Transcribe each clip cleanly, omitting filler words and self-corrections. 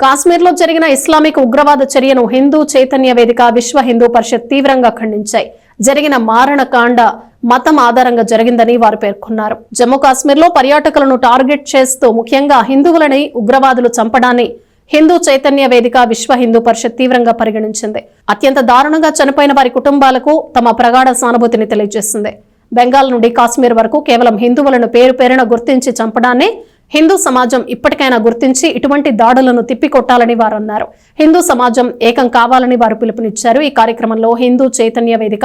కాశ్మీర్లో జరిగిన ఇస్లామిక్ ఉగ్రవాద చర్యను హిందూ చైతన్య వేదిక విశ్వ హిందూ పరిషత్ తీవ్రంగా ఖండించాయి. జరిగిన మారణకాండ మతం ఆధారంగా జరిగిందని వారు పేర్కొన్నారు. జమ్మూ కాశ్మీర్లో పర్యాటకులను టార్గెట్ చేస్తూ ముఖ్యంగా హిందువులని ఉగ్రవాదులు చంపడాన్ని హిందూ చైతన్య వేదిక విశ్వ హిందూ పరిషత్ తీవ్రంగా పరిగణించింది. అత్యంత దారుణంగా చనిపోయిన వారి కుటుంబాలకు తమ ప్రగాఢ సానుభూతిని తెలియజేసింది. బెంగాల్ నుండి కాశ్మీర్ వరకు కేవలం హిందువులను పేరు పేరున గుర్తించి చంపడాన్ని హిందూ సమాజం ఇప్పటికైనా గుర్తించి ఇటువంటి దాడులను తిప్పికొట్టాలని వారు అన్నారు. హిందూ సమాజం ఏకం కావాలని వారు పిలుపునిచ్చారు. ఈ కార్యక్రమంలో హిందూ చైతన్య వేదిక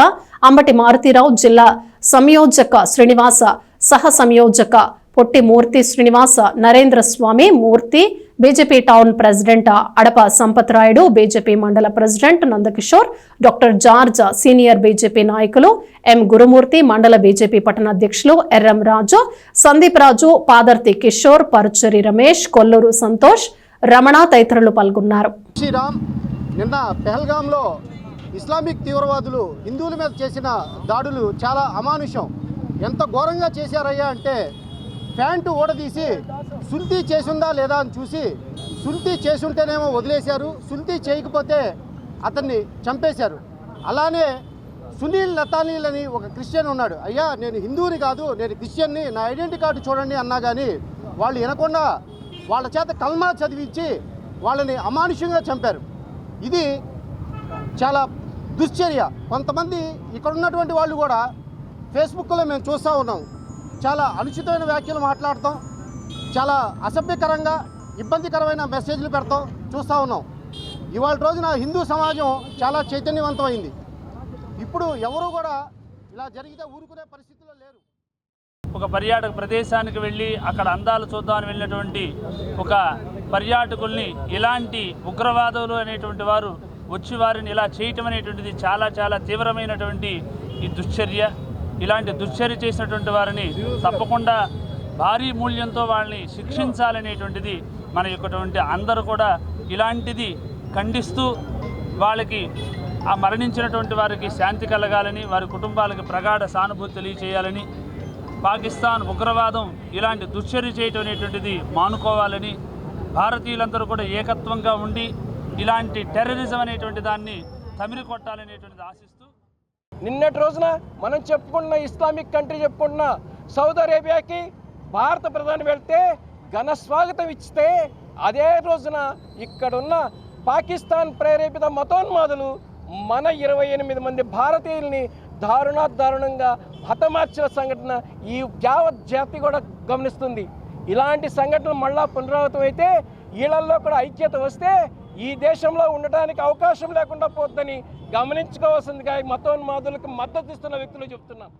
అంబటి మారుతీరావు, జిల్లా సంయోజక శ్రీనివాస, సహ సంయోజక పొట్టి మూర్తి శ్రీనివాస, నరేంద్ర స్వామి మూర్తి, బీజేపీ టౌన్ ప్రెసిడెంట్ అడప సంపత్ రాయుడు, బీజేపీ మండల president Nandakishore, doctor George, senior BJP నాయకులు ఎం గురుమూర్తి, మండల బీజేపీ పట్టణ అధ్యక్షులు ఎర్రం రాజు, సందీప్ రాజు, పాదర్తి కిషోర్, పరుచరి రమేష్, కొల్లూరు సంతోష్, రమణ తదితరులు పాల్గొన్నారు. నిన్న పెహల్గాంలో ఇస్లామిక్ తీవ్రవాదులు హిందువుల మీద చేసిన దాడులు చాలా అమానుషం. ఎంత ఘోరంగా చేశారయ్యా అంటే ప్యాంటు ఊడదీసి సుల్తీ చేసుందా లేదా అని చూసి సుల్తీ చేసుంటేనేమో వదిలేశారు, సుల్తీ చేయకపోతే అతన్ని చంపేశారు. అలానే సునీల్ లతానీల్ అని ఒక క్రిస్టియన్ ఉన్నాడు. అయ్యా నేను హిందువుని కాదు, నేను క్రిస్టియన్ని, నా ఐడెంటిటీ కార్డు చూడండి అన్నా కానీ వాళ్ళు వినకుండా వాళ్ళ చేత కల్మా చదివించి వాళ్ళని అమానుషంగా చంపారు. ఇది చాలా దుశ్చర్య. కొంతమంది ఇక్కడ ఉన్నటువంటి వాళ్ళు కూడా ఫేస్బుక్లో మేము చూస్తూ ఉన్నాం, చాలా అనుచితమైన వ్యాఖ్యలు మాట్లాడతాం, చాలా అసభ్యకరంగా ఇబ్బందికరమైన మెసేజ్లు పెడతాం చూస్తూ ఉన్నాం. ఇవాళ రోజున హిందూ సమాజం చాలా చైతన్యవంతమైంది. ఇప్పుడు ఎవరు కూడా ఇలా జరిగితే ఊరుకునే పరిస్థితిలో లేరు. ఒక పర్యాటక ప్రదేశానికి వెళ్ళి అక్కడ అందాలు చూద్దామని వెళ్ళినటువంటి ఒక పర్యాటకుల్ని ఇలాంటి ఉగ్రవాదులు అనేటువంటి వారు వచ్చి వారిని ఇలా చేయటం అనేటువంటిది చాలా చాలా తీవ్రమైనటువంటి ఈ దుశ్చర్య. ఇలాంటి దుశ్చర్య చేసినటువంటి వారిని తప్పకుండా భారీ మూల్యంతో వాళ్ళని శిక్షించాలనేటువంటిది మన యొక్కటువంటి అందరూ కూడా ఇలాంటిది ఖండిస్తూ వాళ్ళకి ఆ మరణించినటువంటి వారికి శాంతి కలగాలని, వారి కుటుంబాలకు ప్రగాఢ సానుభూతి తెలియచేయాలని, పాకిస్తాన్ ఉగ్రవాదం ఇలాంటి దుశ్చర్య చేయటం అనేటువంటిది మానుకోవాలని, భారతీయులందరూ కూడా ఏకత్వంగా ఉండి ఇలాంటి టెర్రరిజం అనేటువంటి దాన్ని తమిరి కొట్టాలనేటువంటిది ఆశిస్తూ, నిన్నటి రోజున మనం చెప్పుకున్న ఇస్లామిక్ కంట్రీ చెప్పుకున్న సౌదీ అరేబియాకి భారత ప్రధాని వెళ్తే ఘన స్వాగతం ఇస్తే, అదే రోజున ఇక్కడున్న పాకిస్తాన్ ప్రేరేపిత మతోన్మాదులు మన 28 మంది భారతీయుల్ని దారుణంగా హతమార్చిన సంఘటన ఈ యావత్ జాతి కూడా గమనిస్తుంది. ఇలాంటి సంఘటనలు మళ్ళా పునరావృతం అయితే వీళ్ళల్లో కూడా ఐక్యత వస్తే ఈ దేశంలో ఉండడానికి అవకాశం లేకుండా పోతుందని గమనించుకోవాల్సిందిగా మతోన్మాదులకు మద్దతు ఇస్తున్న వ్యక్తులు చెప్తున్నాం.